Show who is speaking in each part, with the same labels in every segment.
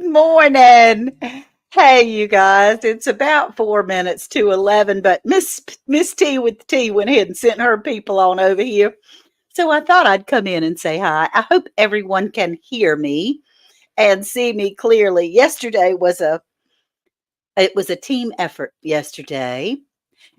Speaker 1: morning. Hey, you guys. It's about 4 minutes to 11, but Miss T with the T went ahead and sent her people on over here. So I thought I'd come in and say hi. I hope everyone can hear me and see me clearly. Yesterday was a team effort yesterday,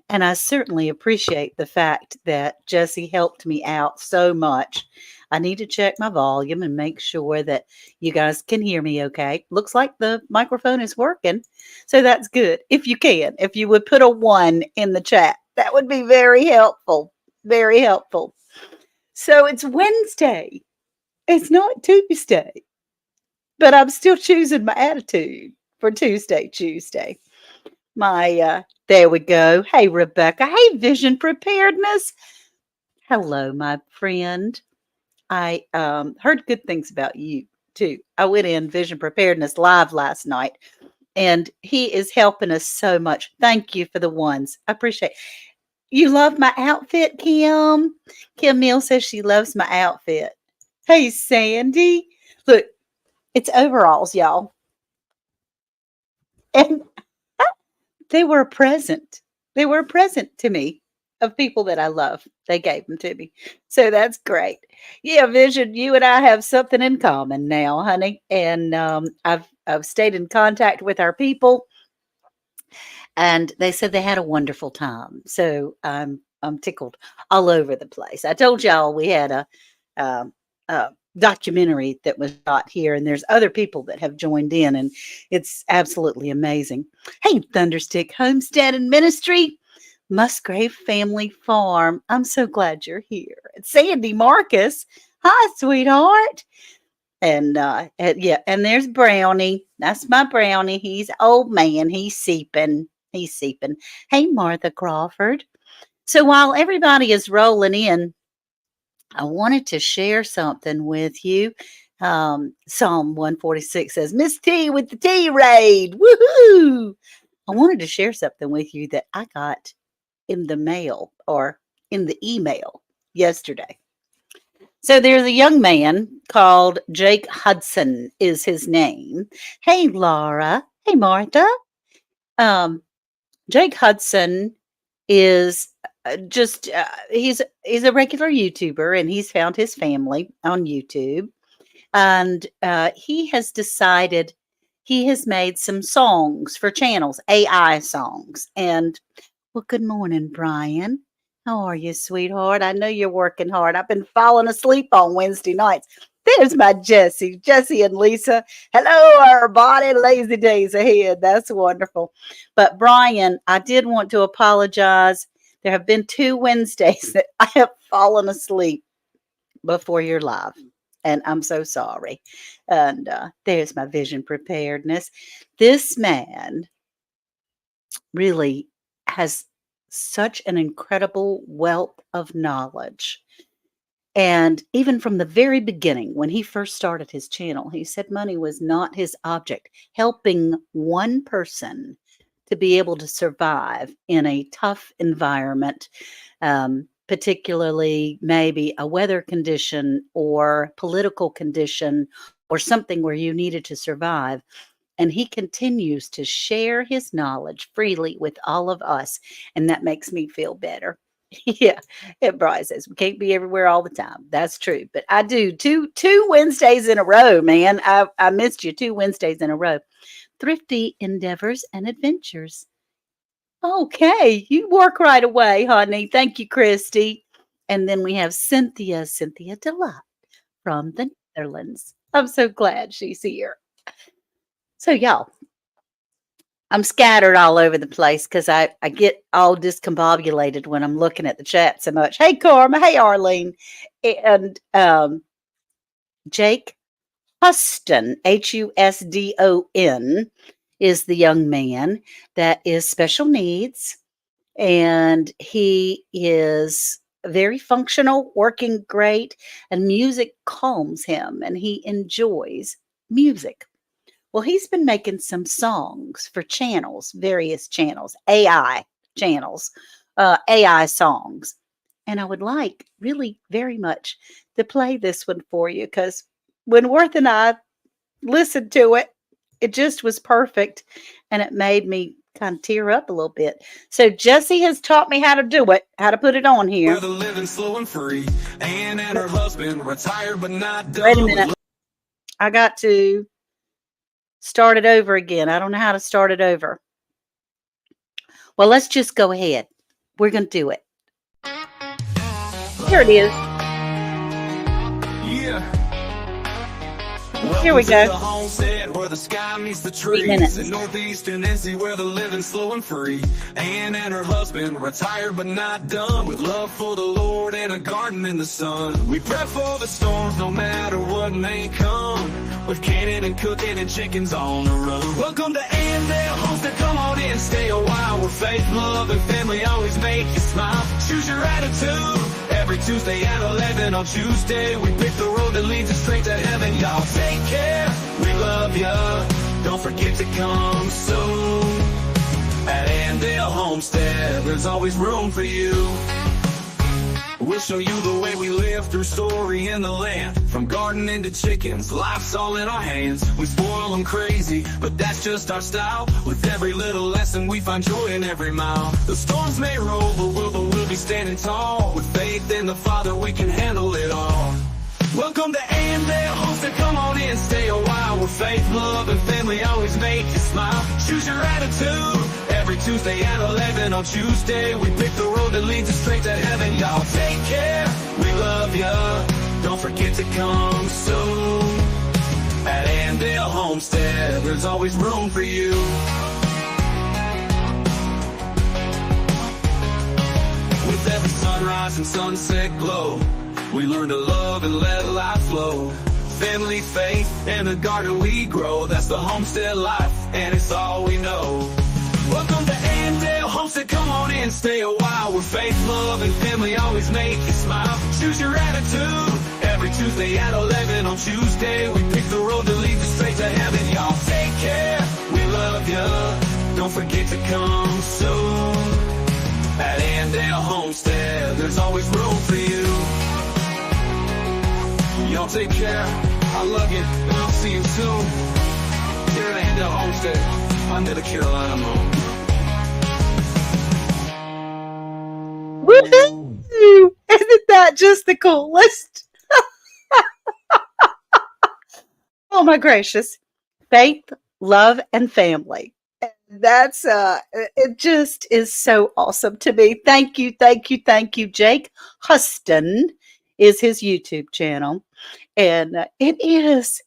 Speaker 1: and I certainly appreciate the fact that Jesse helped me out so much. I need to check my volume and make sure that you guys can hear me okay. Looks like the microphone is working. So that's good. If you can, if you would put a 1 in the chat, that would be very helpful. Very helpful. So it's Wednesday. It's not Tuesday, but I'm still choosing my attitude for Tuesday. There we go. Hey, Rebecca. Hey, Vision Preparedness. Hello, my friend. I heard good things about you too. I went in Vision Preparedness live last night, and he is helping us so much. Thank you for the ones. I appreciate it. You love my outfit, Kim. Kim Mill says she loves my outfit. Hey, Sandy. Look, it's overalls, y'all. And they were a present. They were a present to me of people that I love. They gave them to me. So that's great. Yeah, Vision, you and I have something in common now, honey. And I've stayed in contact with our people, and they said they had a wonderful time. So I'm tickled all over the place. I told y'all we had um, a documentary that was shot here, and there's other people that have joined in, and it's absolutely amazing. Hey, Thunderstick Homestead and Ministry, Musgrave Family Farm. I'm so glad you're here. It's Sandy Marcus. Hi, sweetheart. And yeah, and there's Brownie. That's my Brownie. He's old man. He's seeping. He's seeping. Hey, Martha Crawford. So while everybody is rolling in, I wanted to share something with you. Psalm 146 says, Miss T with the T raid. Woohoo! I wanted to share something with you that I got in the mail or in the email yesterday. So there's a young man called Jake Hudson is his name. Hey, Laura. Hey, Martha. Um, Jake Hudson is he's a regular YouTuber, and he's found his family on YouTube, and he has decided he has made some songs for channels, AI songs. And well, good morning, Brian. How are you, sweetheart? I know you're working hard. I've been falling asleep on Wednesday nights. There's my Jesse and Lisa. Hello, everybody. Lazy days ahead. That's wonderful. But Brian, I did want to apologize. There have been 2 Wednesdays that I have fallen asleep before your live, and I'm so sorry. And there's my vision preparedness. This man really has such an incredible wealth of knowledge. And even from the very beginning, when he first started his channel, he said money was not his object. Helping one person to be able to survive in a tough environment, particularly maybe a weather condition or political condition or something where you needed to survive. And he continues to share his knowledge freely with all of us. And that makes me feel better. Yeah. And Brian says, we can't be everywhere all the time. That's true. But I do two Wednesdays in a row, man. I missed you 2 Wednesdays in a row. Thrifty endeavors and adventures. Okay. You work right away, honey. Thank you, Christy. And then we have Cynthia Delight from the Netherlands. I'm so glad she's here. So, y'all, I'm scattered all over the place because I get all discombobulated when I'm looking at the chat so much. Hey, Karma. Hey, Arlene. And Jake Huston, Husdon, is the young man that is special needs. And he is very functional, working great, and music calms him, and he enjoys music. Well, he's been making some songs for channels, various channels, AI channels, AI songs. And I would like really very much to play this one for you because when Worth and I listened to it, It just was perfect, and it made me kind of tear up a little bit. So Jesse has taught me how to do it, how to put it on here.
Speaker 2: Where the living slow and free. Ann and her husband retired but not done.
Speaker 1: Wait a minute. I got to start it over again. I don't know how to start it over. Well, let's just go ahead. We're going to do it. Here it is.
Speaker 2: Yeah.
Speaker 1: Here we go.
Speaker 2: The homestead where the sky meets the
Speaker 1: 3
Speaker 2: trees.
Speaker 1: minutes.
Speaker 2: In northeastern NC where the living slow and free. Ann and her husband retired but not done. With love for the Lord and a garden in the sun. We prep for the storms no matter what may come. With canning and cooking and chickens on the run. Welcome to Andale Homestead, come on in, stay a while. Where faith, love, and family always make you smile. Choose your attitude. Every Tuesday at 11 on Tuesday, we pick the road that leads us straight to heaven. Y'all take care, we love ya. Don't forget to come soon. At Andale Homestead, there's always room for you. We'll show you the way we live through story in the land. From gardening to chickens, life's all in our hands. We spoil them crazy, but that's just our style. With every little lesson, we find joy in every mile. The storms may roll, but we'll be standing tall. With faith in the Father, we can handle it all. Welcome to Andale Homestead, come on in, stay a while. Where faith, love, and family always make you smile. Choose your attitude. Every Tuesday at 11 on Tuesday, we pick the road that leads us straight to heaven. Y'all take care, we love ya. Don't forget to come soon. At Andale Homestead, there's always room for you. With every sunrise and sunset glow, we learn to love and let life flow. Family, faith, and the garden we grow. That's the homestead life, and it's all we know. Welcome to Andale Homestead, come on in, stay a while. Where faith, love, and family always make you smile. Choose your attitude. Every Tuesday at 11 on Tuesday, we pick the road that leads us straight to heaven. Y'all take care, we love ya. Don't forget to come soon. At Andale Homestead, there's always room for you. Y'all take care, I love you, and I'll see you soon. Here at Andale Homestead, under the Carolina moon.
Speaker 1: Woohoo! Isn't that just the coolest? Oh my gracious. Faith, love, and family. That's it just is so awesome to me. Thank you, thank you, thank you. Jake Huston is his YouTube channel. And it is.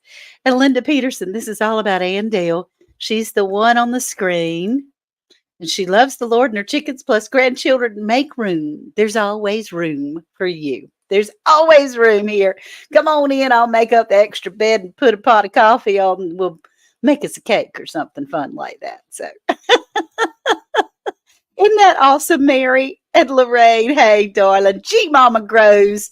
Speaker 1: And Linda Peterson, this is all about Andale. She's the one on the screen. And she loves the Lord and her chickens plus grandchildren. Make room. There's always room for you. There's always room here. Come on in. I'll make up the extra bed and put a pot of coffee on. And we'll make us a cake or something fun like that. So, isn't that awesome, Mary and Lorraine? Hey, darling. G Mama Grows.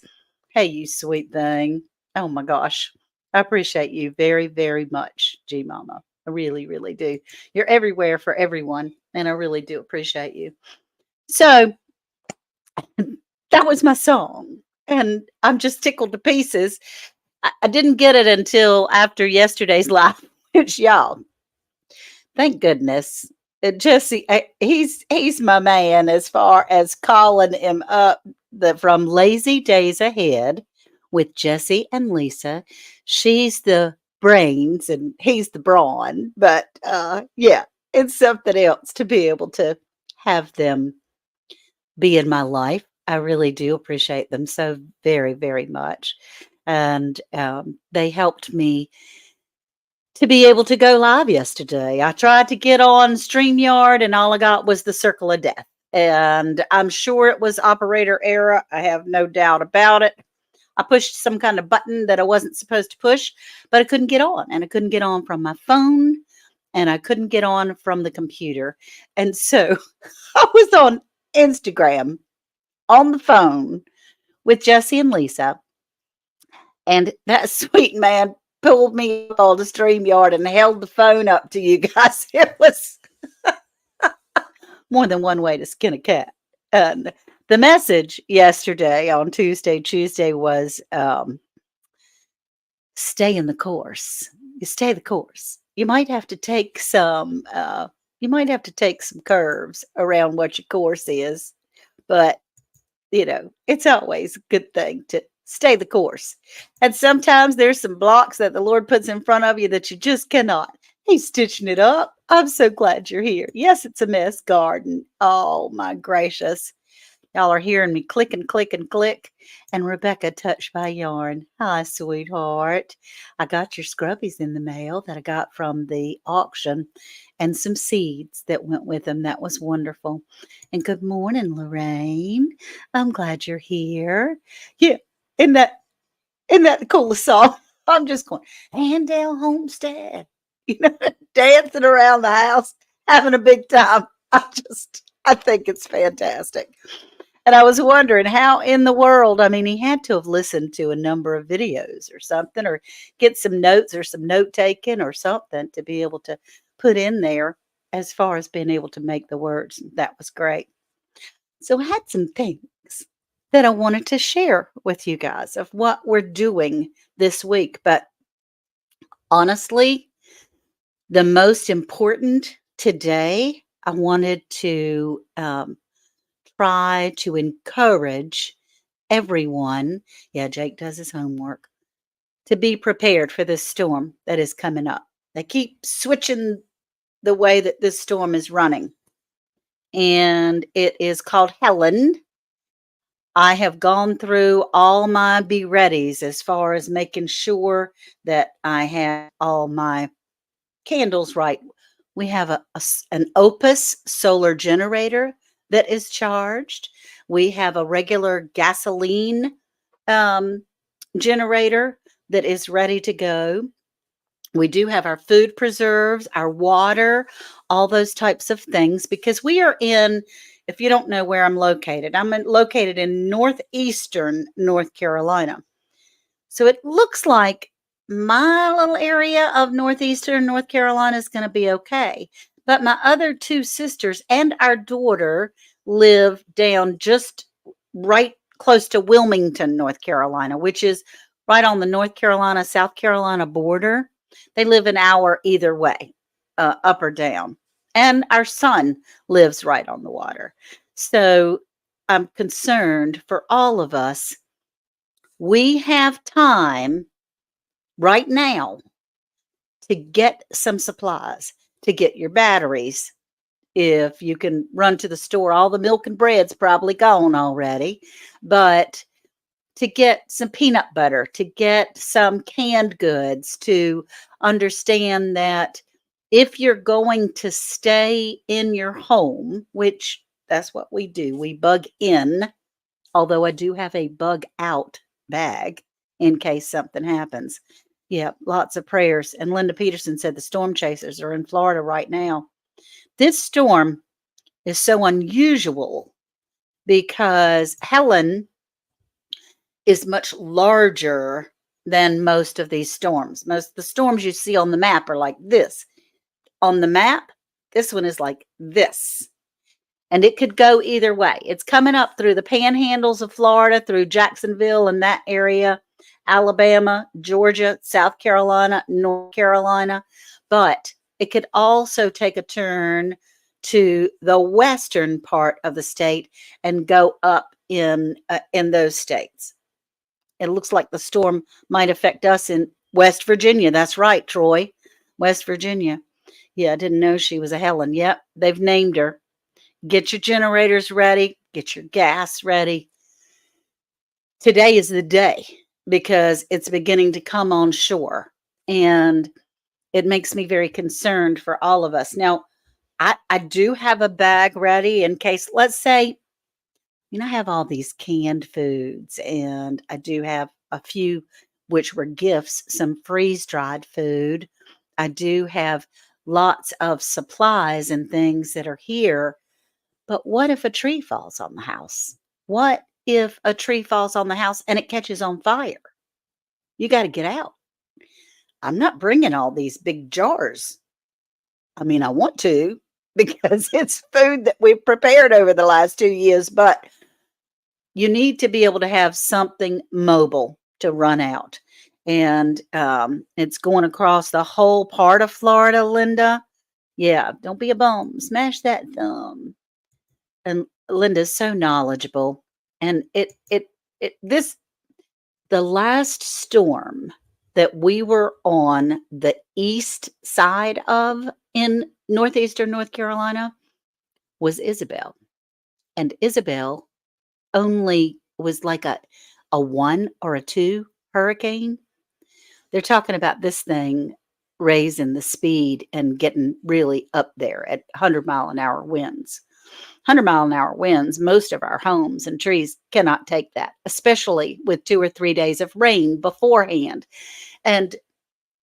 Speaker 1: Hey, you sweet thing. Oh my gosh. I appreciate you very, very much, G Mama. I really, really do. You're everywhere for everyone, and I really do appreciate you. So that was my song, and I'm just tickled to pieces. I didn't get it until after yesterday's live, which y'all, thank goodness. Jesse, he's my man as far as calling him up from Lazy Days Ahead with Jesse and Lisa. She's the brains and he's the brawn, but yeah, it's something else to be able to have them be in my life. I really do appreciate them so very, very much. And they helped me to be able to go live yesterday. I tried to get on StreamYard and all I got was the circle of death. And I'm sure it was operator error. I have no doubt about it. I pushed some kind of button that I wasn't supposed to push, but I couldn't get on. And I couldn't get on from my phone. And I couldn't get on from the computer. And so I was on Instagram on the phone with Jesse and Lisa. And that sweet man pulled me up on the StreamYard and held the phone up to you guys. It was more than one way to skin a cat. And the message yesterday on Tuesday was stay in the course. You stay the course. you might have to take some you might have to take some curves around what your course is, but it's always a good thing to stay the course. And sometimes there's some blocks that the Lord puts in front of you that you just cannot. He's stitching it up. I'm so glad you're here. Yes, it's a mess garden. Oh my gracious. Y'all are hearing me click and click and click. And Rebecca touched my yarn. Hi, sweetheart. I got your scrubbies in the mail that I got from the auction and some seeds that went with them. That was wonderful. And good morning, Lorraine. I'm glad you're here. Yeah, isn't that the coolest song? I'm just going, Handale Homestead, you know, dancing around the house, having a big time. I think it's fantastic. And I was wondering how in the world, I mean, he had to have listened to a number of videos or something, or get some notes or some note taking or something to be able to put in there as far as being able to make the words. That was great. So I had some things that I wanted to share with you guys of what we're doing this week. But honestly, the most important today, I wanted to try to encourage everyone. Yeah, Jake does his homework to be prepared for this storm that is coming up. They keep switching the way that this storm is running, and it is called Helen. I have gone through all my be readies as far as making sure that I have all my candles right. We have an Opus solar generator that is charged. We have a regular gasoline generator that is ready to go. We do have our food preserves, our water, all those types of things, because we are in, if you don't know where I'm located, located in northeastern North Carolina. So it looks like my little area of northeastern North Carolina is going to be okay. But my other two sisters and our daughter live down just right close to Wilmington, North Carolina, which is right on the North Carolina, South Carolina border. They live an hour either way, up or down. And our son lives right on the water. So I'm concerned for all of us. We have time right now to get some supplies, to get your batteries. If you can run to the store, all the milk and bread's probably gone already, but to get some peanut butter, to get some canned goods, to understand that if you're going to stay in your home, which that's what we do, we bug in, although I do have a bug out bag in case something happens. Yeah, lots of prayers. And Linda Peterson said the storm chasers are in Florida right now. This storm is so unusual because Helen is much larger than most of these storms. Most of the storms you see on the map are like this. On the map, this one is like this. And it could go either way. It's coming up through the panhandles of Florida, through Jacksonville and that area, Alabama, Georgia, South Carolina, North Carolina. But it could also take a turn to the western part of the state and go up in those states. It looks like the storm might affect us in West Virginia. That's right, Troy. West Virginia. Yeah, I didn't know she was a Helen. Yep, they've named her. Get your generators ready. Get your gas ready. Today is the day because it's beginning to come on shore. And it makes me very concerned for all of us. Now, I do have a bag ready in case, let's say, I have all these canned foods, and I do have a few which were gifts, some freeze-dried food. I do have lots of supplies and things that are here. But what if a tree falls on the house? What if a tree falls on the house and it catches on fire? You got to get out. I'm not bringing all these big jars. I mean, I want to because it's food that we've prepared over the last 2 years, but you need to be able to have something mobile to run out. and it's going across the whole part of Florida, Linda. Yeah, don't be a bum. Smash that thumb. And Linda's so knowledgeable. And this, the last storm that we were on the east side of in northeastern North Carolina was Isabel. And Isabel only was like a one or a two hurricane. They're talking about this thing raising the speed and getting really up there at 100-mile-an-hour winds. 100-mile-an-hour winds, most of our homes and trees cannot take that, especially with 2 or 3 days of rain beforehand. And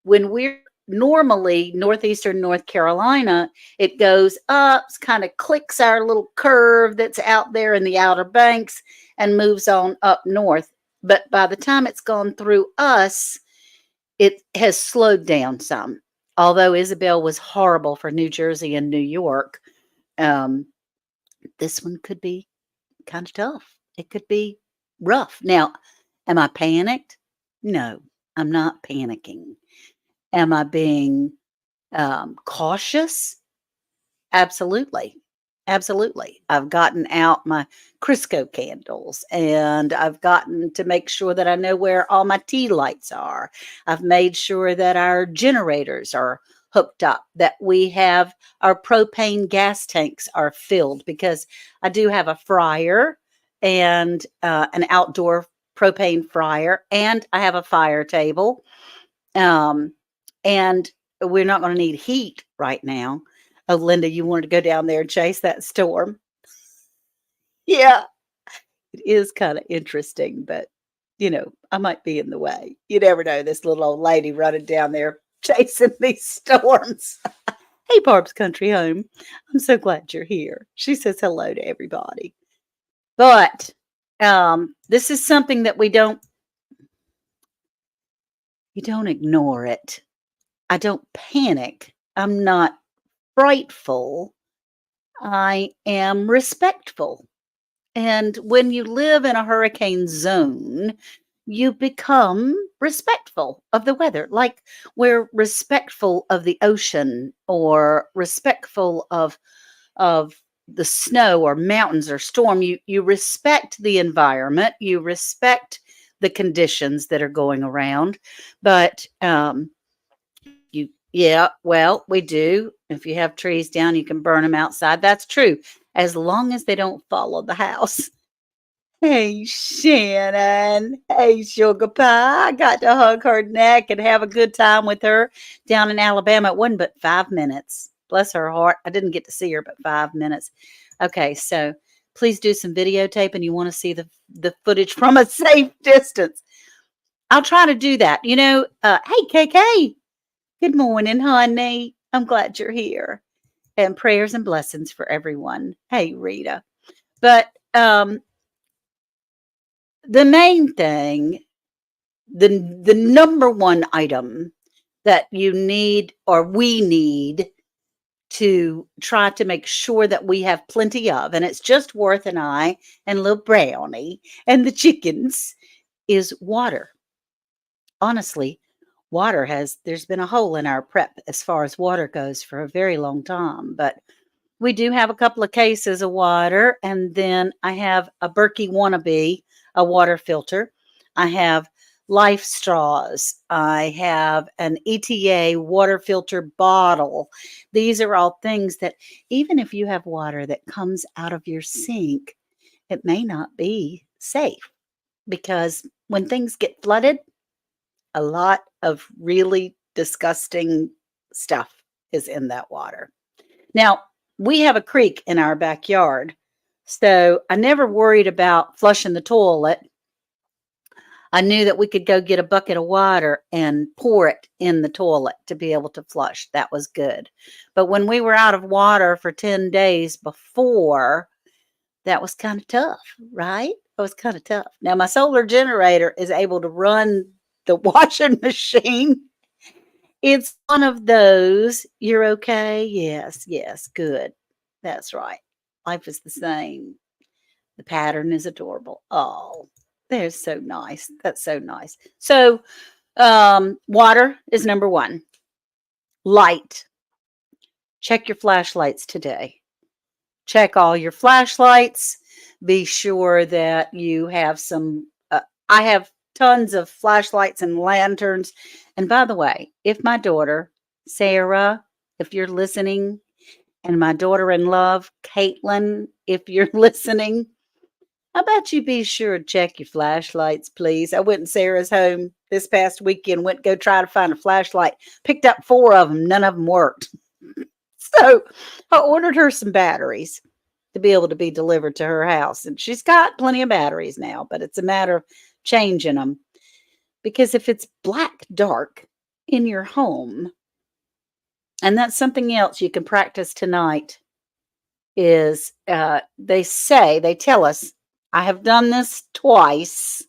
Speaker 1: when we're normally northeastern North Carolina, it goes up, kind of clicks our little curve that's out there in the Outer Banks and moves on up north. But by the time it's gone through us, it has slowed down some. Although Isabel was horrible for New Jersey and New York, um, this one could be kind of tough. It could be rough. Now, am I panicked? No, I'm not panicking. Am I being cautious? Absolutely. Absolutely. I've gotten out my Crisco candles and I've gotten to make sure that I know where all my tea lights are. I've made sure that our generators are hooked up, that we have our propane gas tanks are filled, because I do have a fryer and an outdoor propane fryer, and I have a fire table. Um, and we're not going to need heat right now. Oh, Linda, you wanted to go down there and chase that storm. Yeah, it is kind of interesting, but I might be in the way. You never know. This little old lady running down there chasing these storms. Hey, Barb's Country Home. I'm so glad you're here. She says hello to everybody. But this is something that you don't ignore it. I don't panic. I'm not frightful. I am respectful. And when you live in a hurricane zone, you become respectful of the weather. Like we're respectful of the ocean or respectful of the snow or mountains or storm. You respect the environment, you respect the conditions that are going around. But yeah, well, we do. If you have trees down, you can burn them outside. That's true, as long as they don't follow the house. Hey, Shannon. Hey, sugar pie. I got to hug her neck and have a good time with her down in Alabama. It wasn't but 5 minutes. Bless her heart. I didn't get to see her but 5 minutes. Okay, so please do some videotaping. You want to see the footage from a safe distance. I'll try to do that. Hey, KK. Good morning, honey. I'm glad you're here. And prayers and blessings for everyone. Hey, Rita. But the main thing, the number one item that you need or we need to try to make sure that we have plenty of, and it's just Worth and I and little Brownie and the chickens, is water. Honestly, there's been a hole in our prep as far as water goes for a very long time, but we do have a couple of cases of water, and then I have a Berkey Wannabe, a water filter. I have Life straws. I have an ETA water filter bottle. These are all things that even if you have water that comes out of your sink, it may not be safe, because when things get flooded, a lot of really disgusting stuff is in that water. Now, we have a creek in our backyard, so I never worried about flushing the toilet. I knew that we could go get a bucket of water and pour it in the toilet to be able to flush. That was good. But when we were out of water for 10 days before, that was kind of tough, right? It was kind of tough. Now, my solar generator is able to run the washing machine. It's one of those. You're okay? Yes, yes, good. That's right. Life is the same. The pattern is adorable. Oh, they're so nice. That's so nice. So, Water is number one. Light. Check your flashlights today. Check all your flashlights. Be sure that you have some. I have tons of flashlights and lanterns. And by the way, if my daughter, Sarah, if you're listening, and my daughter in love, Caitlin, if you're listening, how about you be sure to check your flashlights, please? I went in Sarah's home this past weekend, went to go try to find a flashlight, picked up 4 of them, none of them worked. So I ordered her some batteries to be able to be delivered to her house. And she's got plenty of batteries now, but it's a matter of changing them. Because if it's black dark in your home, and that's something else you can practice tonight, is they tell us, I have done this twice,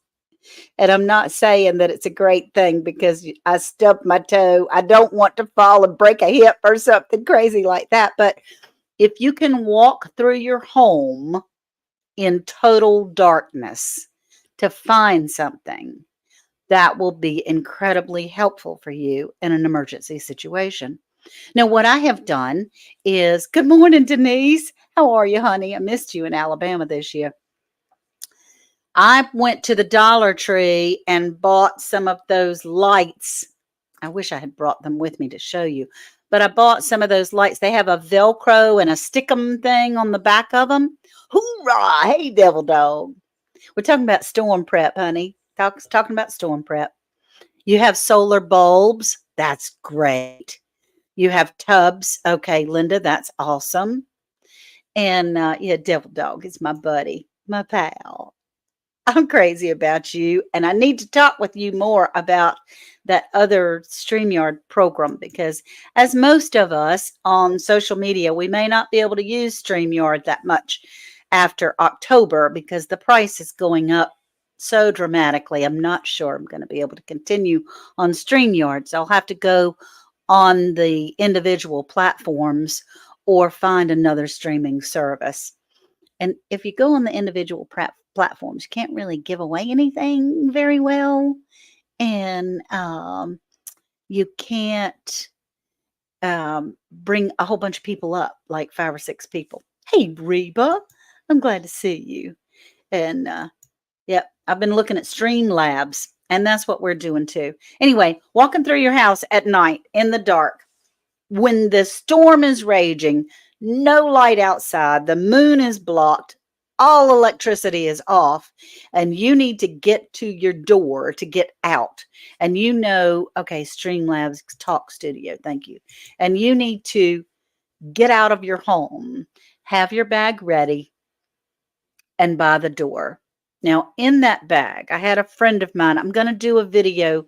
Speaker 1: and I'm not saying that it's a great thing because I stubbed my toe. I don't want to fall and break a hip or something crazy like that. But if you can walk through your home in total darkness to find something, that will be incredibly helpful for you in an emergency situation. Now, what I have done is, good morning, Denise. How are you, honey? I missed you in Alabama this year. I went to the Dollar Tree and bought some of those lights. I wish I had brought them with me to show you, but I bought some of those lights. They have a Velcro and a stickum thing on the back of them. Hoorah! Hey, devil dog. We're talking about storm prep, honey. Talking about storm prep. You have solar bulbs. That's great. You have tubs. Okay, Linda, that's awesome. And yeah, devil dog is my buddy, my pal. I'm crazy about you, and I need to talk with you more about that other StreamYard program because, as most of us on social media, we may not be able to use StreamYard that much after October because the price is going up so dramatically. I'm not sure I'm going to be able to continue on StreamYard, so I'll have to go on the individual platforms or find another streaming service. And if you go on the individual platforms, you can't really give away anything very well. And you can't bring a whole bunch of people up, like 5 or 6 people. Hey, Reba, I'm glad to see you. And yep, I've been looking at Streamlabs, and that's what we're doing too. Anyway, walking through your house at night in the dark, when the storm is raging, no light outside, the moon is blocked, all electricity is off, and you need to get to your door to get out. And you know, okay, Streamlabs Talk Studio, thank you. And you need to get out of your home, have your bag ready, and by the door. Now, in that bag, I had a friend of mine, I'm going to do a video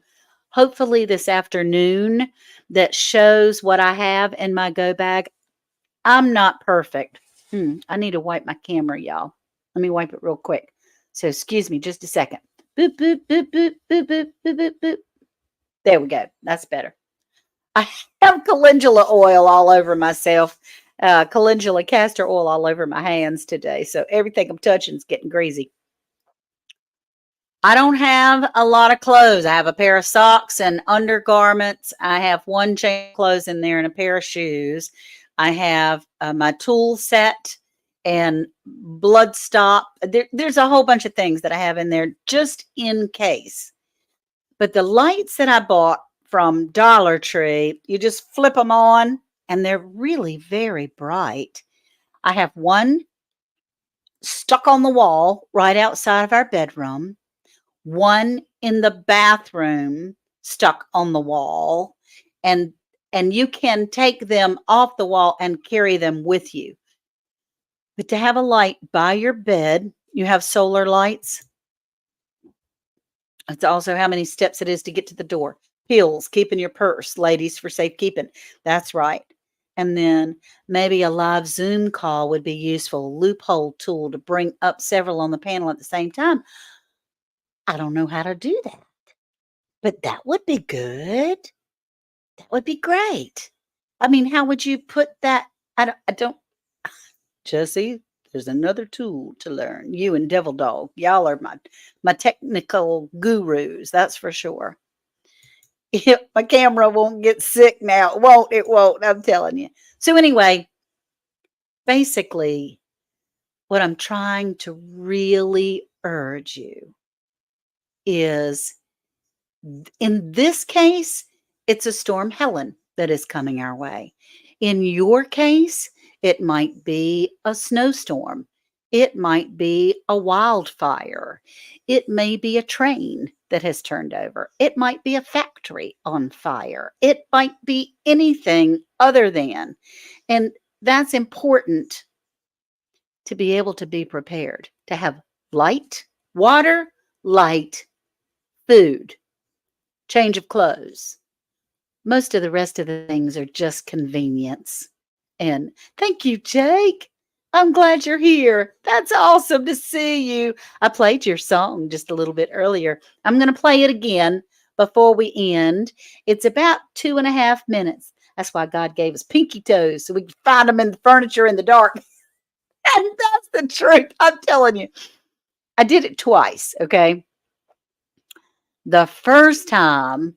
Speaker 1: hopefully this afternoon that shows what I have in my go bag. I'm not perfect. I need to wipe my camera, y'all. Let me wipe it real quick. So excuse me just a second. Boop, boop, boop, boop, boop, boop, boop, boop, boop. There we go. That's better. I have calendula oil all over myself. Calendula castor oil all over my hands today. So everything I'm touching is getting greasy. I don't have a lot of clothes. I have a pair of socks and undergarments. I have one change of clothes in there and a pair of shoes. I have my tool set and blood stop. There's a whole bunch of things that I have in there just in case. But the lights that I bought from Dollar Tree, you just flip them on and they're really very bright. I have one stuck on the wall right outside of our bedroom, one in the bathroom stuck on the wall, and you can take them off the wall and carry them with you. But to have a light by your bed, you have solar lights. It's also how many steps it is to get to the door. Pills, keep in your purse, ladies, for safekeeping. That's right. And then maybe a live Zoom call would be useful. Loophole tool to bring up several on the panel at the same time. I don't know how to do that, but that would be good. That would be great. I mean, how would you put that? I don't, Jesse, there's another tool to learn. You and Devil Dog, y'all are my technical gurus, that's for sure. My camera won't get sick now. It won't. It won't. I'm telling you. So anyway, basically, what I'm trying to really urge you is in this case, it's a storm Helen that is coming our way. In your case, it might be a snowstorm. It might be a wildfire. It may be a train that has turned over. It might be a factory on fire. It might be anything other than. And that's important to be able to be prepared, to have light, water, light, food, change of clothes. Most of the rest of the things are just convenience. And thank you, Jake. I'm glad you're here. That's awesome to see you. I played your song just a little bit earlier. I'm going to play it again before we end. It's about 2.5 minutes. That's why God gave us pinky toes so we can find them in the furniture in the dark. And that's the truth. I'm telling you. I did it twice, okay? The first time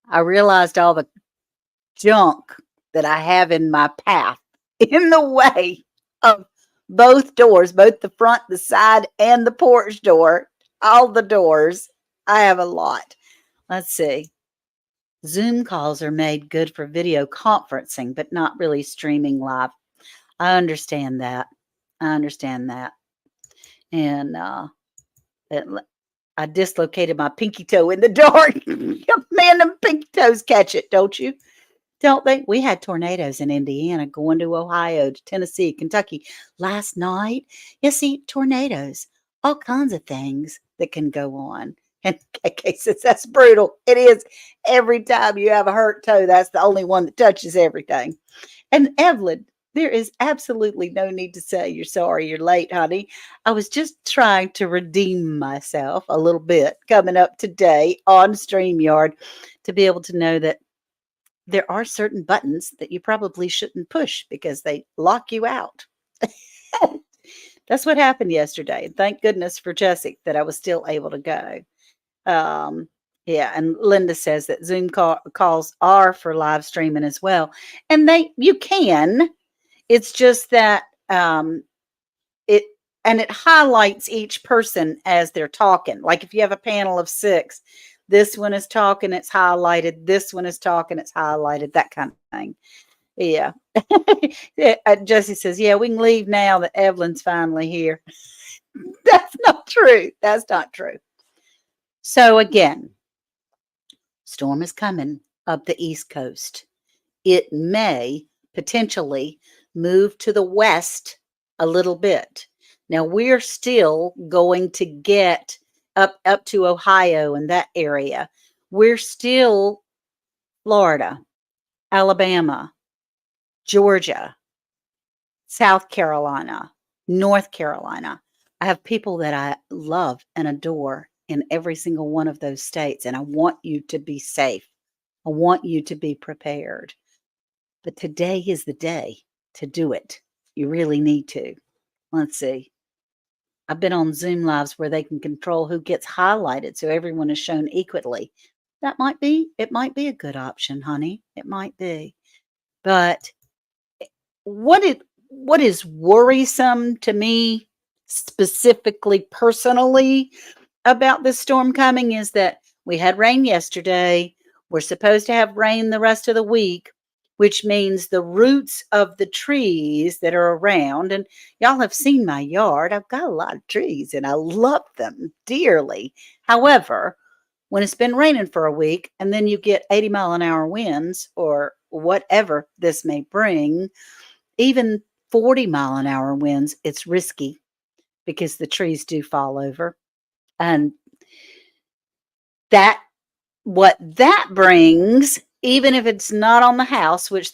Speaker 1: I realized all the junk that I have in my path, in the way of both doors, both the front, the side, and the porch door, all the doors. I have a lot. Let's see. Zoom calls are made good for video conferencing, but not really streaming live. I understand that. I understand that. And I dislocated my pinky toe in the dark. Man, them pinky toes catch it, don't you? Don't they? We had tornadoes in Indiana going to Ohio, to Tennessee, Kentucky last night. You see, tornadoes, all kinds of things that can go on. And KK says that's brutal. It is. Every time you have a hurt toe, that's the only one that touches everything. And Evelyn, there is absolutely no need to say you're sorry, you're late, honey. I was just trying to redeem myself a little bit coming up today on StreamYard to be able to know that there are certain buttons that you probably shouldn't push because they lock you out. That's what happened yesterday. And thank goodness for Jessica that I was still able to go. Yeah, and Linda says that Zoom calls are for live streaming as well. And you can. It's just that it highlights each person as they're talking. Like if you have a panel of 6, this one is talking, it's highlighted. This one is talking, it's highlighted. That kind of thing. Yeah. Jesse says, yeah, we can leave now that Evelyn's finally here. That's not true. That's not true. So again, storm is coming up the East Coast. It may potentially move to the west a little bit. Now we're still going to get up to Ohio and that area. We're still Florida, Alabama, Georgia, South Carolina, North Carolina. I have people that I love and adore in every single one of those states, and I want you to be safe. I want you to be prepared. But today is the day to do it. You really need to. Let's see. I've been on Zoom lives where they can control who gets highlighted so everyone is shown equally. It might be a good option, honey. It might be. But what is worrisome to me, specifically personally, about this storm coming is that we had rain yesterday. We're supposed to have rain the rest of the week, which means the roots of the trees that are around, and y'all have seen my yard. I've got a lot of trees and I love them dearly. However, when it's been raining for a week and then you get 80-mile-an-hour winds or whatever this may bring, even 40-mile-an-hour winds, it's risky because the trees do fall over. And what that brings, even if it's not on the house, which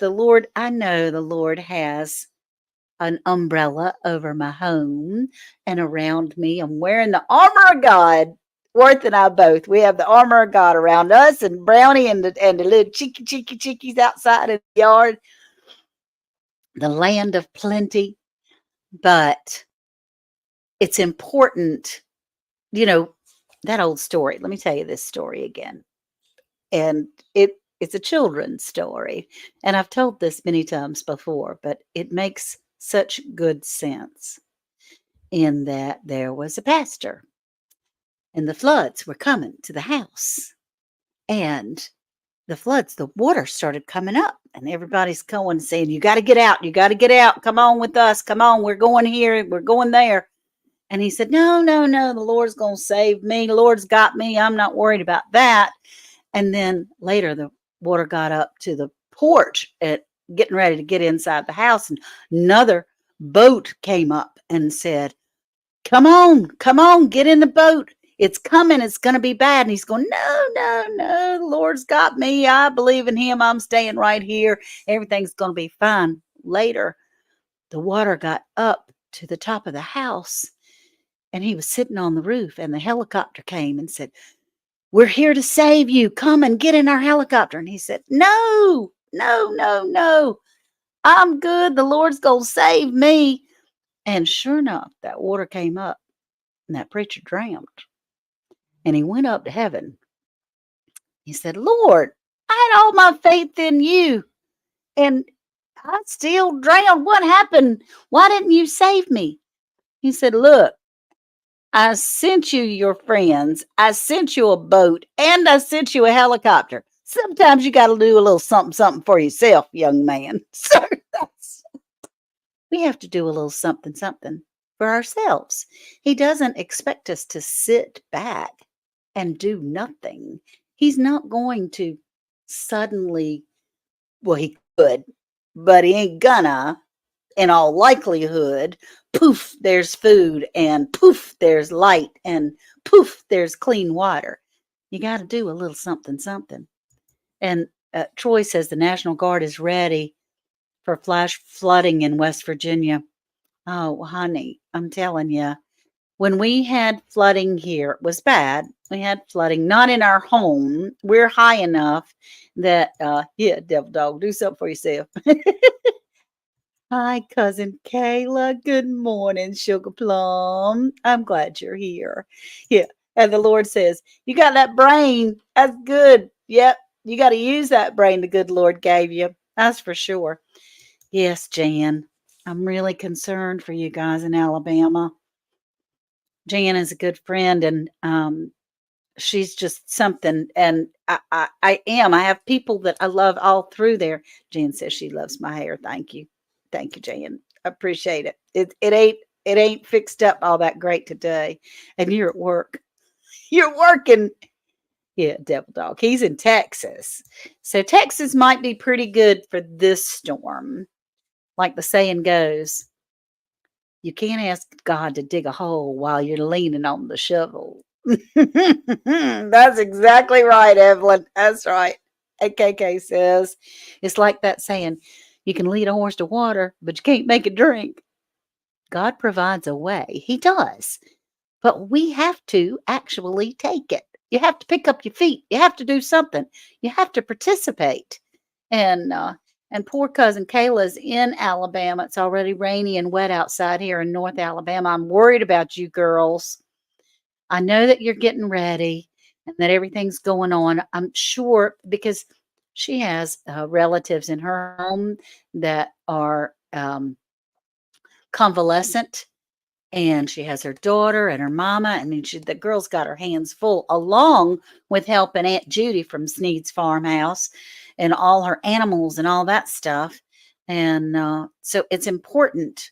Speaker 1: I know the Lord has an umbrella over my home and around me. I'm wearing the armor of God. Worth and I both. We have the armor of God around us, and Brownie and the little chickies outside in the yard. The land of plenty. But it's important, that old story. Let me tell you this story again. And it's a children's story. And I've told this many times before, but it makes such good sense in that there was a pastor and the floods were coming to the house. And the water started coming up, and everybody's going saying, "You got to get out. You got to get out. Come on with us. Come on. We're going here. We're going there." And he said, "No, no, no. The Lord's going to save me. The Lord's got me. I'm not worried about that." And then later, the water got up to the porch at getting ready to get inside the house. And another boat came up and said, come on, get in the boat. It's coming. It's going to be bad." And he's going, "No, no, no. The Lord's got me. I believe in him. I'm staying right here. Everything's going to be fine." Later, the water got up to the top of the house, and he was sitting on the roof, and the helicopter came and said, "We're here to save you. Come and get in our helicopter." And he said, "No, no, no, no. I'm good. The Lord's going to save me." And sure enough, that water came up and that preacher drowned. And he went up to heaven. He said, "Lord, I had all my faith in you and I still drowned. What happened? Why didn't you save me?" He said, "Look, I sent you your friends. I sent you a boat and I sent you a helicopter. Sometimes you got to do a little something, something for yourself, young man." So we have to do a little something, something for ourselves. He doesn't expect us to sit back and do nothing. He's not going to suddenly, well, he could, but he ain't gonna. In all likelihood, poof, there's food, and poof, there's light, and poof, there's clean water. You got to do a little something, something. And Troy says the National Guard is ready for flash flooding in West Virginia. Oh, honey, I'm telling you, when we had flooding here, it was bad. We had flooding, not in our home. We're high enough that, yeah, devil dog, do something for yourself. Hi, cousin Kayla. Good morning, Sugar Plum. I'm glad you're here. Yeah. And the Lord says, "You got that brain. That's good. Yep. You got to use that brain the good Lord gave you. That's for sure." Yes, Jan. I'm really concerned for you guys in Alabama. Jan is a good friend, and she's just something. And I am. I have people that I love all through there. Jan says she loves my hair. Thank you. Thank you, Jan. I appreciate it. It ain't fixed up all that great today. And you're at work. You're working. Yeah, devil dog. He's in Texas. So Texas might be pretty good for this storm. Like the saying goes, you can't ask God to dig a hole while you're leaning on the shovel. That's exactly right, Evelyn. That's right. AKK says, it's like that saying, you can lead a horse to water, but you can't make it drink. God provides a way. He does. But we have to actually take it. You have to pick up your feet. You have to do something. You have to participate. And poor cousin Kayla's in Alabama. It's already rainy and wet outside here in North Alabama. I'm worried about you girls. I know that you're getting ready and that everything's going on. I'm sure because she has relatives in her home that are convalescent, and she has her daughter and her mama. I mean, the girl's got her hands full, along with helping Aunt Judy from Sneed's farmhouse and all her animals and all that stuff. And so it's important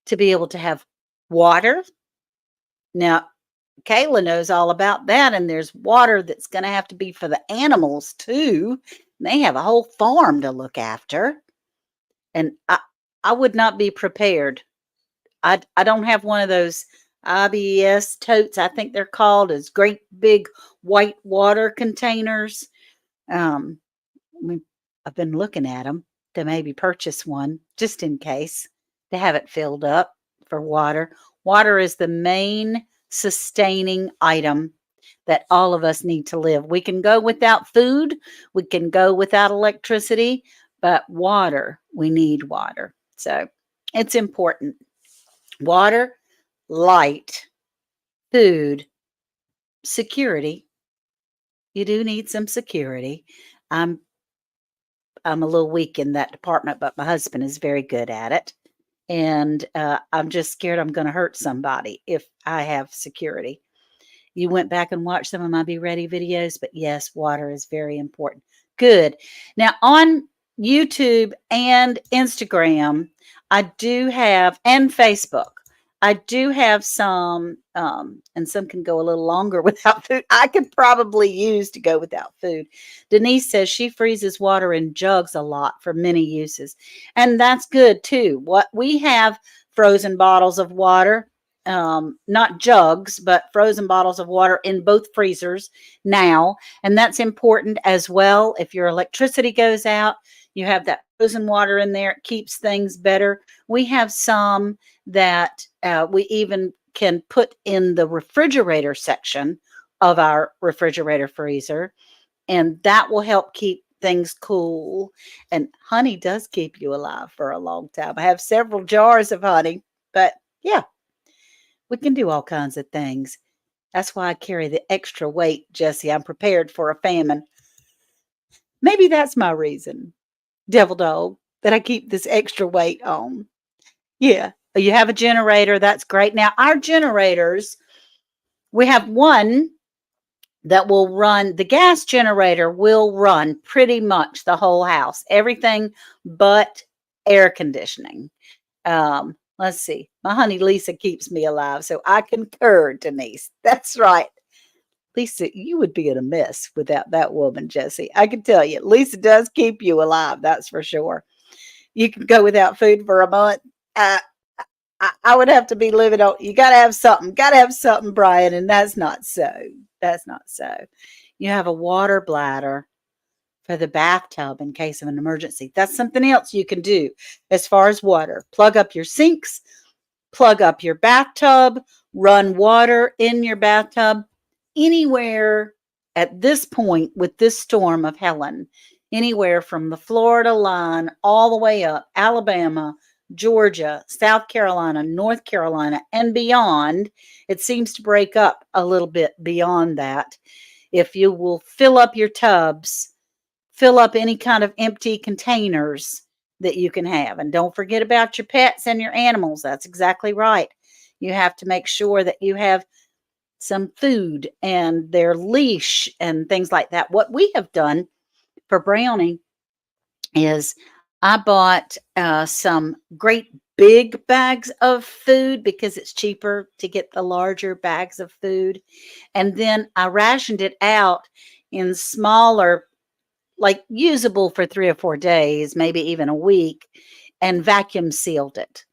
Speaker 1: to be able to have water. Now, Kayla knows all about that, and there's water that's going to have to be for the animals too. They have a whole farm to look after, and I would not be prepared. I don't have one of those IBS totes. I think they're called as great big white water containers. Um, I've been looking at them to maybe purchase one just in case to have it filled up for water. Water is the main sustaining item that all of us need to live. We can go without food, we can go without electricity, but water, we need water. So it's important. Water, light, food, security, You do need some security. I'm I'm a little weak in that department, but my husband is very good at it. And I'm just scared I'm going to hurt somebody if I have security. You went back and watched some of my Be Ready videos, but yes, water is very important. Good. Now, on YouTube and Instagram, I do have, and Facebook, I do have some, and some can go a little longer without food. I could probably use to go without food. Denise says she freezes water in jugs a lot for many uses, and that's good too. What we have frozen bottles of water, not jugs, but frozen bottles of water in both freezers now. And that's important as well. If your electricity goes out, you have that frozen water in there. It keeps things better. We have some that we even can put in the refrigerator section of our refrigerator freezer, and that will help keep things cool. And honey does keep you alive for a long time. I have several jars of honey, but yeah, we can do all kinds of things. That's why I carry the extra weight, Jesse. I'm prepared for a famine. Maybe that's my reason, devil dog, that I keep this extra weight on. Yeah. You have a generator. That's great. Now, our generators, we have one that will run, the gas generator will run pretty much the whole house, everything but air conditioning. Let's see. My honey Lisa keeps me alive, so I concur, Denise. That's right. Lisa, you would be in a mess without that woman, Jesse. I can tell you, Lisa does keep you alive. That's for sure. You can go without food for a month. Uh, I would have to be living on. You got to have something. Got to have something, Brian, and that's not so. That's not so. You have a water bladder for the bathtub in case of an emergency. That's something else you can do as far as water. Plug up your sinks, plug up your bathtub, run water in your bathtub. Anywhere at this point with this storm of Helen, anywhere from the Florida line all the way up, Alabama, Georgia, South Carolina, North Carolina, and beyond, it seems to break up a little bit beyond that. If you will fill up your tubs, fill up any kind of empty containers that you can have. And don't forget about your pets and your animals. That's exactly right. You have to make sure that you have some food and their leash and things like that. What we have done for Brownie is I bought some great big bags of food because it's cheaper to get the larger bags of food. And then I rationed it out in smaller, like usable for 3 or 4 days, maybe even a week, and vacuum sealed it.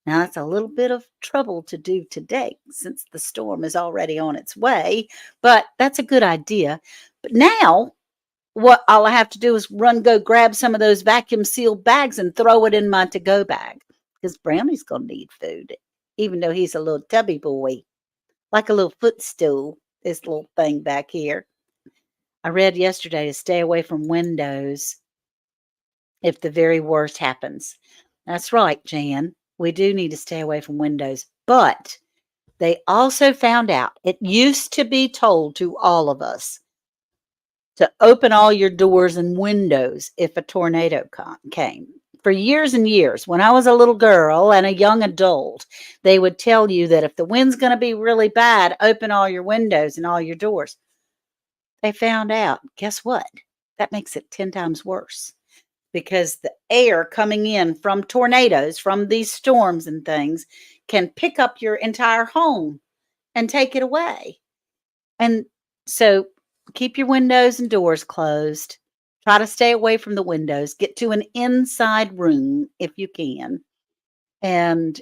Speaker 1: Now, that's a little bit of trouble to do today since the storm is already on its way, but that's a good idea. But now, what all I have to do is go grab some of those vacuum sealed bags and throw it in my to go bag because Brownie's going to need food, even though he's a little tubby boy, like a little footstool, this little thing back here. I read yesterday to stay away from windows if the very worst happens. That's right, Jan. We do need to stay away from windows. But they also found out it used to be told to all of us to open all your doors and windows if a tornado came. For years and years, when I was a little girl and a young adult, they would tell you that if the wind's going to be really bad, open all your windows and all your doors. They found out, guess what? That makes it 10 times worse because the air coming in from tornadoes, from these storms and things, can pick up your entire home and take it away. And so keep your windows and doors closed. Try to stay away from the windows. Get to an inside room if you can. And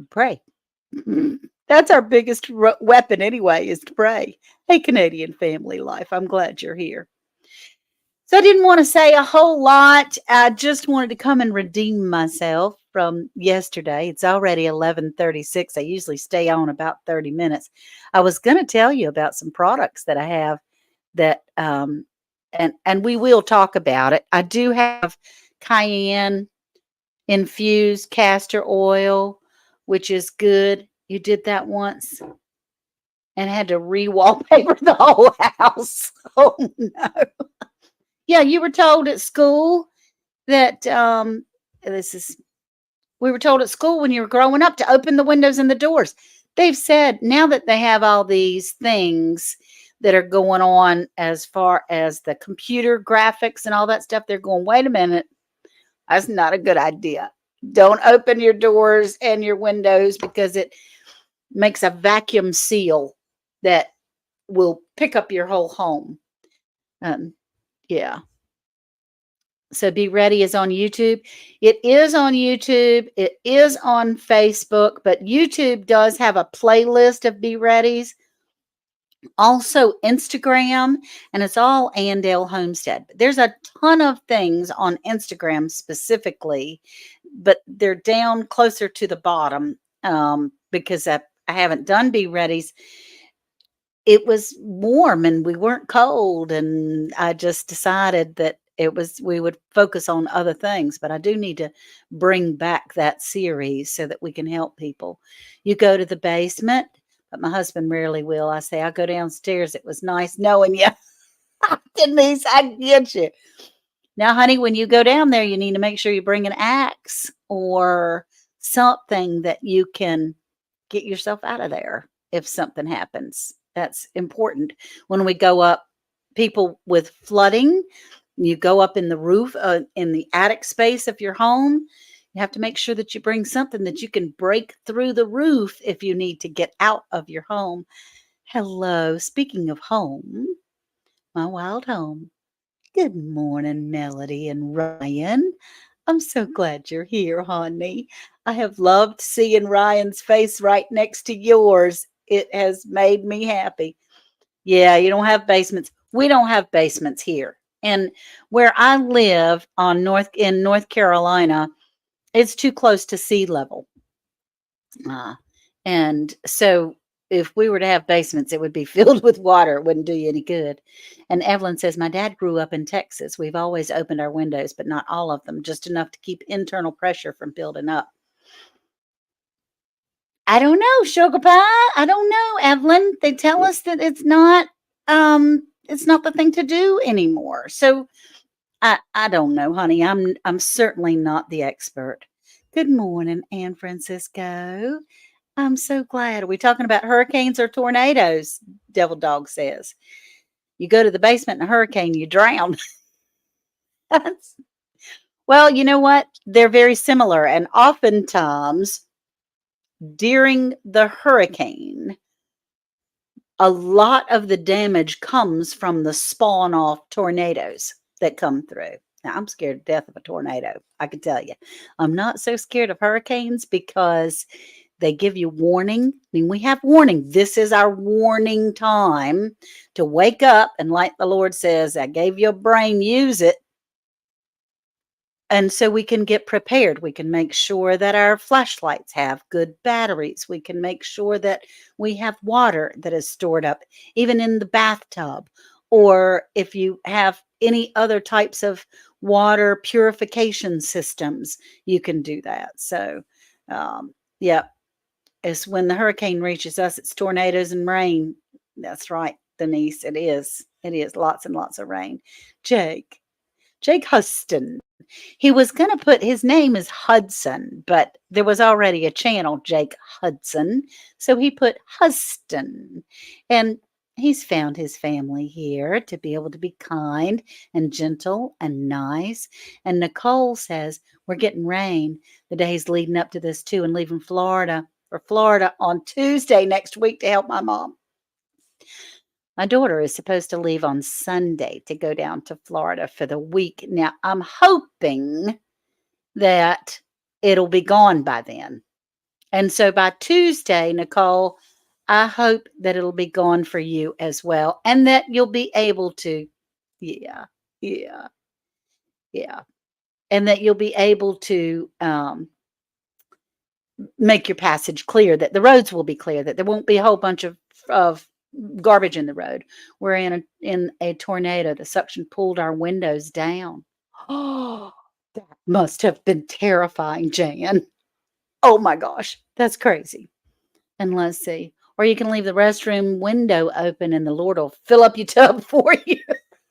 Speaker 1: pray. That's our biggest weapon anyway, is to pray. Hey, Canadian Family Life, I'm glad you're here. So I didn't want to say a whole lot. I just wanted to come and redeem myself from yesterday. It's already 11:36. I usually stay on about 30 minutes. I was going to tell you about some products that I have that and we will talk about it. I do have cayenne infused castor oil, which is good. You did that once. and had to re-wallpaper the whole house. Oh no. Yeah, you were told at school that this is we were told at school when you were growing up to open the windows and the doors. They've said now that they have all these things that are going on as far as the computer graphics and all that stuff, they're going, wait a minute, that's not a good idea. Don't open your doors and your windows because it makes a vacuum seal that will pick up your whole home. Um, yeah. So Be Ready is on YouTube. It is on YouTube. It is on Facebook, but YouTube does have a playlist of Be Readies. Also Instagram, and it's all Andale Homestead. There's a ton of things on Instagram specifically, but they're down closer to the bottom because I haven't done Be Readies. It was warm and we weren't cold, and I just decided that we would focus on other things, but I do need to bring back that series so that we can help people. You go to the basement, but my husband rarely will. I say, I'll go downstairs. It was nice knowing you. Denise, I get you. Now, honey, when you go down there, you need to make sure you bring an axe or something that you can get yourself out of there if something happens. That's important. When we go up, people with flooding, you go up in the roof, in the attic space of your home, you have to make sure that you bring something that you can break through the roof if you need to get out of your home. Hello, speaking of home, my wild home. Good morning, Melody and Ryan. I'm so glad you're here, honey. I have loved seeing Ryan's face right next to yours. It has made me happy. Yeah, you don't have basements. We don't have basements here. And where I live in North Carolina, it's too close to sea level. And so if we were to have basements, it would be filled with water. It wouldn't do you any good. And Evelyn says, my dad grew up in Texas. We've always opened our windows, but not all of them, just enough to keep internal pressure from building up. I don't know, Sugar Pie. I don't know, Evelyn. They tell us that it's not the thing to do anymore. So I don't know, honey. I'm certainly not the expert. Good morning, Ann Francisco. I'm so glad. Are we talking about hurricanes or tornadoes? Devil Dog says. You go to the basement in a hurricane, you drown. Well, you know what? They're very similar. And oftentimes during the hurricane, a lot of the damage comes from the spawn off tornadoes that come through. Now, I'm scared to death of a tornado, I can tell you. I'm not so scared of hurricanes because they give you warning. I mean, we have warning. This is our warning time to wake up. And like the Lord says, I gave you a brain, use it. And so we can get prepared. We can make sure that our flashlights have good batteries. We can make sure that we have water that is stored up, even in the bathtub. Or if you have any other types of water purification systems, you can do that. So, yeah, it's when the hurricane reaches us, it's tornadoes and rain. That's right, Denise. It is. It is lots and lots of rain. Jake Huston. He was going to put his name as Hudson, but there was already a channel, Jake Hudson. So he put Huston. And he's found his family here to be able to be kind and gentle and nice. And Nicole says, we're getting rain the days leading up to this too, and leaving Florida on Tuesday next week to help my mom. My daughter is supposed to leave on Sunday to go down to Florida for the week. Now, I'm hoping that it'll be gone by then. And so by Tuesday, Nicole, I hope that it'll be gone for you as well, and that you'll be able to, yeah, and that you'll be able to make your passage clear, that the roads will be clear, that there won't be a whole bunch of garbage in the road. We're in a tornado. The suction pulled our windows down. Oh, that must have been terrifying, Jan. Oh my gosh, that's crazy. And let's see. Or you can leave the restroom window open and the Lord will fill up your tub for you.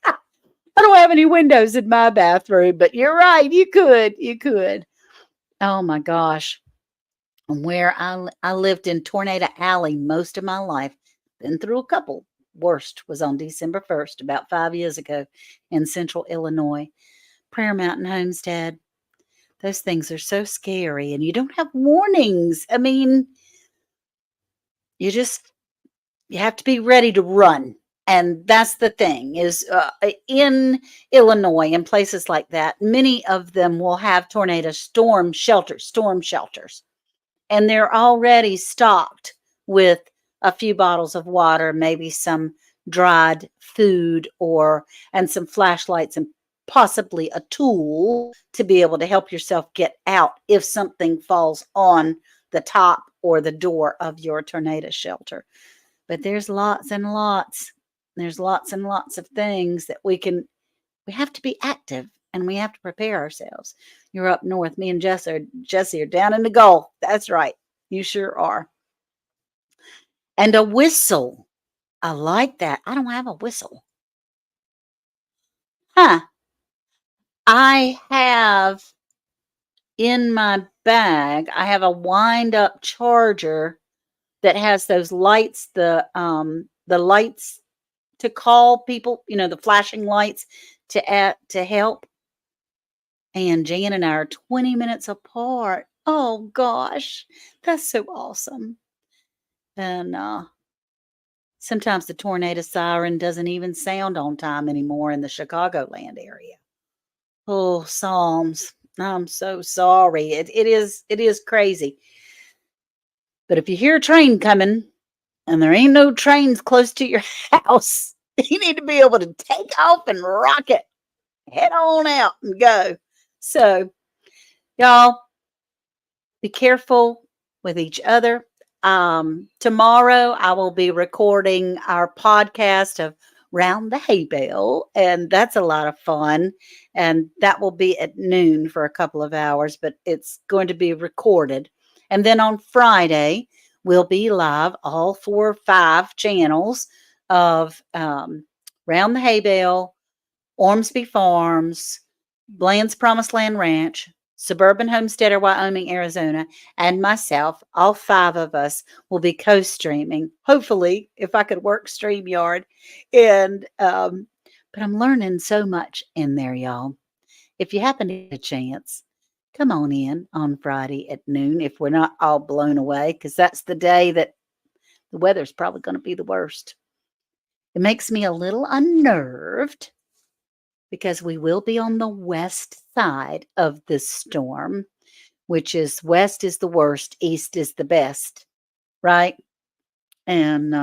Speaker 1: I don't have any windows in my bathroom, but you're right. You could. You could. Oh my gosh. And where I lived in Tornado Alley most of my life, been through a couple. Worst was on December 1st, about 5 years ago in central Illinois. Prayer Mountain Homestead. Those things are so scary and you don't have warnings. I mean, you just you have to be ready to run. And that's the thing is in Illinois and places like that, many of them will have tornado storm shelters, and they're already stocked with a few bottles of water, maybe some dried food or and some flashlights and possibly a tool to be able to help yourself get out if something falls on the top or the door of your tornado shelter. But there's lots and lots. There's lots and lots of things that we have to be active and we have to prepare ourselves. You're up north. Me and Jesse are down in the Gulf. That's right. You sure are. And a whistle. I like that. I don't have a whistle. Huh. I have in my bag, I have a wind up charger that has those lights, the lights to call people, the flashing lights to help. And Jan and I are 20 minutes apart. Oh gosh, that's so awesome. And sometimes the tornado siren doesn't even sound on time anymore in the Chicagoland area. Oh, Psalms. I'm so sorry. It is crazy. But if you hear a train coming and there ain't no trains close to your house, you need to be able to take off and rock it. Head on out and go. So, y'all, be careful with each other. Tomorrow, I will be recording our podcast of Round the Hay Bale, and that's a lot of fun. And that will be at noon for a couple of hours, but it's going to be recorded. And then on Friday, we'll be live, all 4 or 5 channels of Round the Hay Bale, Ormsby Farms, Bland's Promised Land Ranch, Suburban Homesteader, Wyoming, Arizona, and myself. All 5 of us will be co-streaming. Hopefully, if I could work Streamyard. And but I'm learning so much in there, y'all. If you happen to get a chance, come on in on Friday at noon if we're not all blown away, because that's the day that the weather's probably going to be the worst. It makes me a little unnerved because we will be on the west side of the storm, which is west is the worst, east is the best, right? And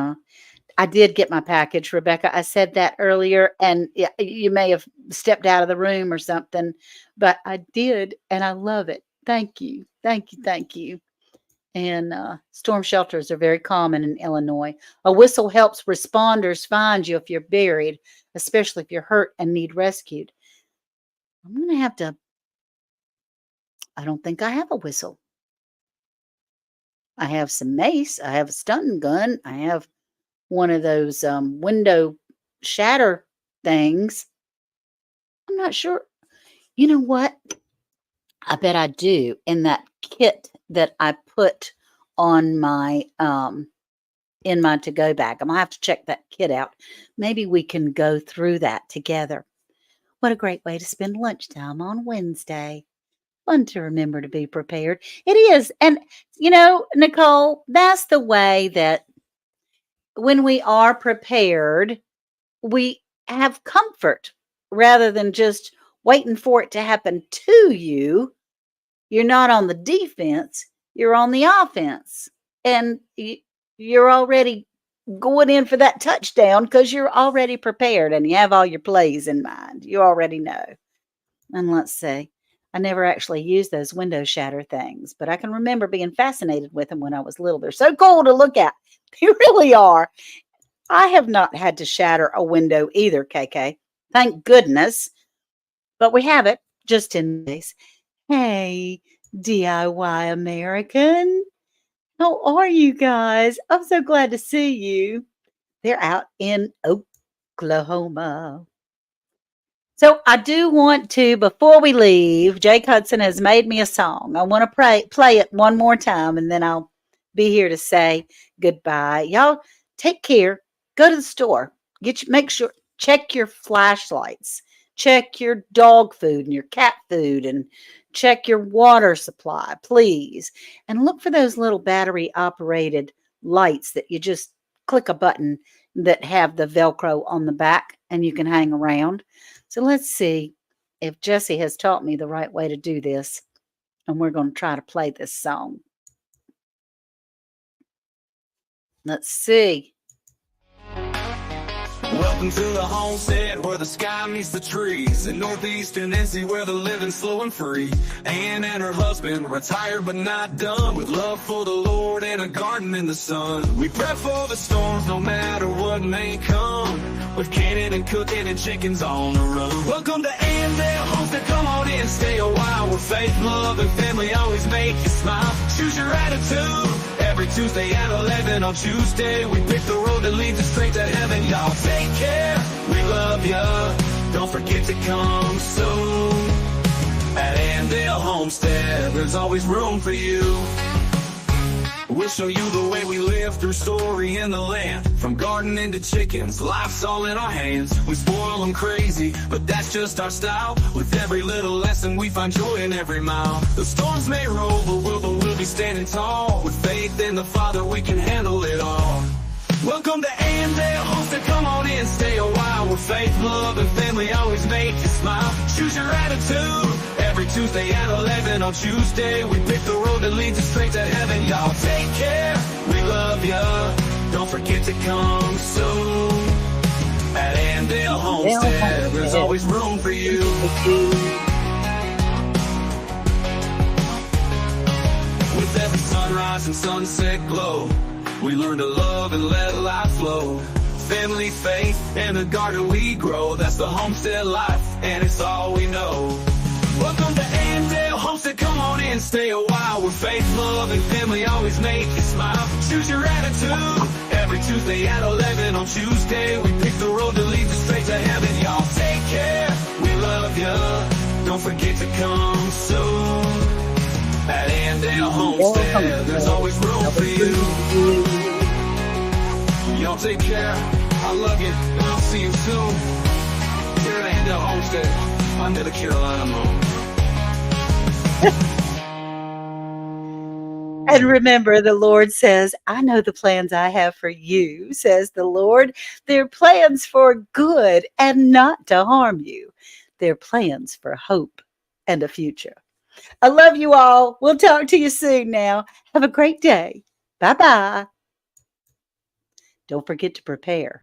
Speaker 1: I did get my package, Rebecca. I said that earlier, and you may have stepped out of the room or something, but I did, and I love it. Thank you. Thank you. Thank you. And storm shelters are very common in Illinois. A whistle helps responders find you if you're buried, especially if you're hurt and need rescued. I'm going to have to, I don't think I have a whistle. I have some mace. I have a stun gun. I have one of those window shatter things. I'm not sure. You know what? I bet I do in that kit that I put on my in my to-go bag. I'm gonna have to check that kit out. Maybe we can go through that together. What a great way to spend lunchtime on Wednesday. Fun to remember to be prepared. It is. And Nicole, that's the way that when we are prepared, we have comfort rather than just waiting for it to happen to you. You're not on the defense, you're on the offense. And you're already going in for that touchdown because you're already prepared and you have all your plays in mind. You already know. And let's see, I never actually used those window shatter things, but I can remember being fascinated with them when I was little. They're so cool to look at. They really are. I have not had to shatter a window either, KK. Thank goodness. But we have it just in case. Hey, DIY American. How are you guys? I'm so glad to see you. They're out in Oklahoma. So I do want to, before we leave, Jake Hudson has made me a song. I want to play it one more time, and then I'll be here to say goodbye. Y'all take care. Go to the store. Make sure, check your flashlights, check your dog food and your cat food, and check your water supply, please. And look for those little battery operated lights that you just click a button that have the Velcro on the back and you can hang around. So let's see if Jesse has taught me the right way to do this. And we're going to try to play this song. Let's see.
Speaker 2: Welcome to the homestead where the sky meets the trees. In northeast Tennessee where the living's slow and free. Ann and her husband, retired but not done. With love for the Lord and a garden in the sun. We prep for the storms no matter what may come. With canning and cooking and chickens on the run. Welcome to Andale Homestead, come on in, stay a while. Where faith, love, and family always make you smile. Choose your attitude. Every Tuesday at 11 on Tuesday, we pick the road that leads us straight to heaven. Y'all take care, we love ya. Don't forget to come soon. At Andale Homestead, there's always room for you. We'll show you the way we live through story in the land. From gardening to chickens, life's all in our hands. We spoil them crazy, but that's just our style. With every little lesson, we find joy in every mile. The storms may roll, but we'll be standing tall. With faith in the Father, we can handle it all. Welcome to Andale Homestead, come on in, stay a while. Where faith, love, and family always make you smile. Choose your attitude. Every Tuesday at 11 on Tuesday, we pick the road that leads us straight to heaven. Y'all take care, we love ya. Don't forget to come soon. At Andale Homestead, there's always room for you. With every sunrise and sunset glow, we learn to love and let life flow. Family, faith, and a garden we grow. That's the homestead life, and it's all we know. Welcome to Andale Homestead, come on in, stay a while. Where faith, love, and family always make you smile. Choose your attitude. Every Tuesday at 11 on Tuesday, we pick the road that leads us straight to heaven. Y'all take care, we love ya. Don't forget to come soon. At Andale Homestead, there's always room for you. Y'all take care, I love you, and I'll see you soon. Here at Andale Homestead, under the Carolina moon.
Speaker 1: And remember, the Lord says, I know the plans I have for you, says the Lord. They're plans for good and not to harm you. They're plans for hope and a future. I love you all. We'll talk to you soon now. Have a great day. Bye-bye. Don't forget to prepare.